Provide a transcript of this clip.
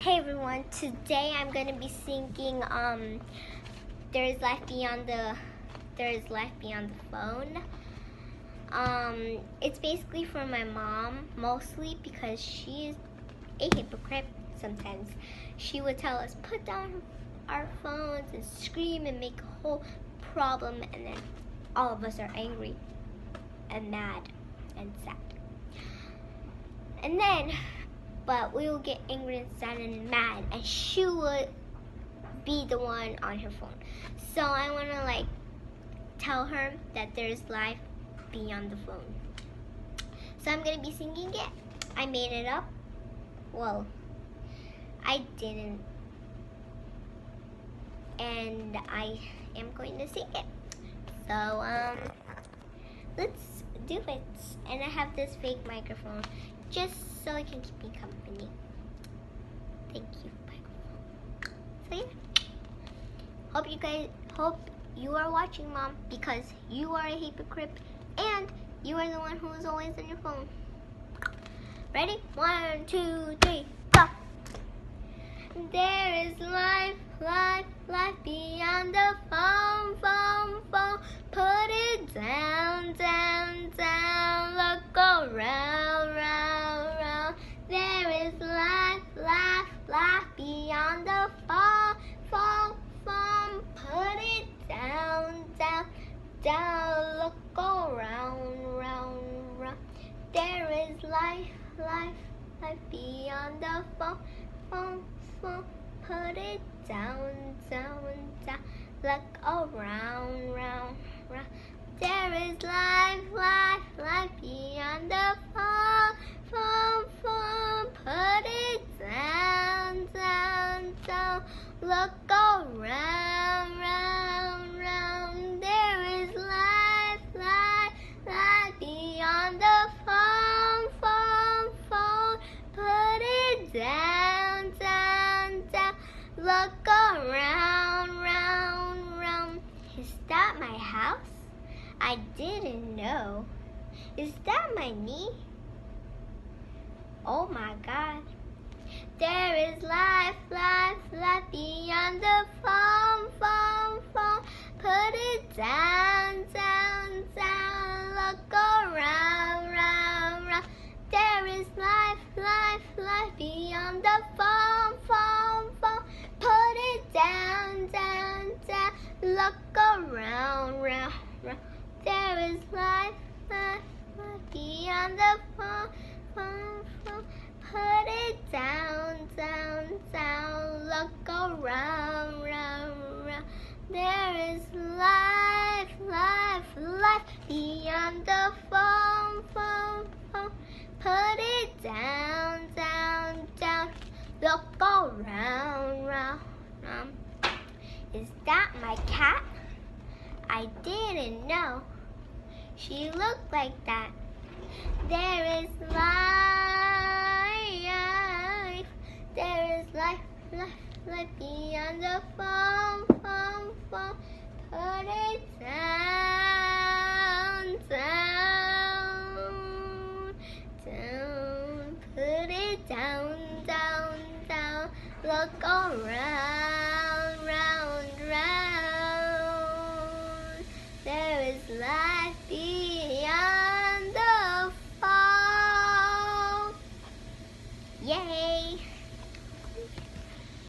Hey everyone, today I'm gonna be singing There's Life Beyond the Phone. It's basically for my mom mostly because she is a hypocrite sometimes. She would tell us put down our phones and scream and make a whole problem, and then all of us are angry and mad and sad. But we will get angry and sad and mad, and she would be the one on her phone. So I want to tell her that there's life beyond the phone. So I'm going to be singing it. I made it up. Well, I didn't. And I am going to sing it. So let's do it. And I have this fake microphone just so I can keep me company. Thank you, microphone. So yeah, hope you are watching, Mom, because you are a hypocrite and you are the one who is always on your phone. Ready? 1, 2, 3, go! There is life beyond the phone. Put it down. Look around. There is life beyond the phone. Put it down. Look around. There is life beyond the phone. Put it down. Look around. There is life beyond the phone. Put it down. Look around. There is life beyond the phone. Put it down. Look around. Is that my house? I didn't know. Is that my knee? Oh my God. There is life beyond the phone. Put it down. Look around. There is life beyond the phone. Put it down. Look around. There is life beyond the phone. Put it down. Look around. There is life beyond the phone. Put it down. Look around. Is that my cat? I didn't know she looked like that. There is life beyond the phone. Put it down. Put it down. Look around.